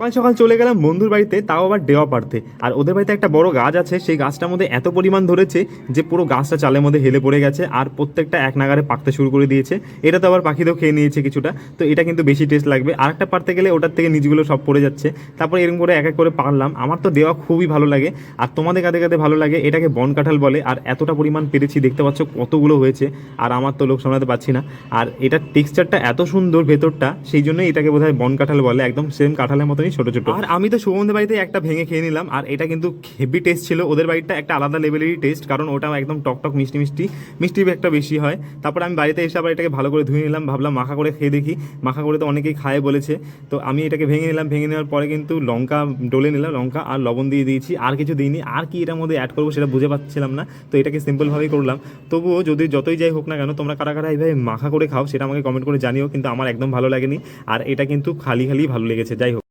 সকাল সকাল চলে গেলাম বন্ধুর বাড়িতে, তাও আবার ডেওয়া পাড়তে। আর ওদের বাড়িতে একটা বড় গাছ আছে, সেই গাছটার মধ্যে এত পরিমাণ ধরেছে যে পুরো গাছটা চালের মধ্যে হেলে পড়ে গেছে আর প্রত্যেকটা এক নাগারে পাকতে শুরু করে দিয়েছে। এটা তো আবার পাখিতেও খেয়ে নিয়েছে কিছুটা, তো এটা কিন্তু বেশি টেস্ট লাগবে। আর একটা পারতে গেলে ওটার থেকে নিচগুলো সব পড়ে যাচ্ছে। তারপর এরকম করে এক এক করে পারলাম। আমার তো দেওয়া খুবই ভালো লাগে, আর তোমাদের কাঁধে কাঁধে ভালো লাগে। এটাকে বন কাঁঠাল বলে, আর এতটা পরিমাণ পেরেছি, দেখতে পাচ্ছ কতগুলো হয়েছে। আর আমার তো লোক সামলাতে পারছি না। আর এটার টেক্সচারটা এত সুন্দর ভেতরটা, সেই জন্যই এটাকে বোধহয় বন কাঁঠাল বলে, একদম সেম কাঁঠালের মতনই ছোটো ছোটো। আর আমি তো শুভমদের বাড়িতে একটা ভেঙে খেয়ে নিলাম, আর এটা কিন্তু হেভি টেস্ট ছিল। ওদের বাড়িটা একটা আলাদা লেভেলেরই টেস্ট, কারণ ওটা একদম টক টক মিষ্টি মিষ্টি মিষ্টি একটা বেশি হয়। তারপর আমি বাড়িতে এসে আবার এটাকে ভালো করে ধুয়ে নিলাম, ভাবলাম মাখা করে খেয়ে দেখি। মাখা করে তো অনেকেই খায় বলেছে, তো আমি এটাকে ভেঙে নিলাম। ভেঙে নেওয়ার পরে কিন্তু লঙ্কা ডলে নিলাম, লঙ্কা আর লবণ দিয়ে দিয়েছি, আর কিছু দিইনি। আর কি এটার মধ্যে অ্যাড করবো সেটা বুঝে পাচ্ছিলাম না, তো এটাকে সিম্পলভাবেই করলাম। তবুও যদি যতই যাই হোক না কেন, তোমরা কারা কারা এইভাবে মাখা করে খাও সেটা আমাকে কমেন্ট করে জানিও, কিন্তু আমার একদম ভালো লাগেনি। আর এটা কিন্তু খালি খালি ভালো লেগেছে, যাই হোক।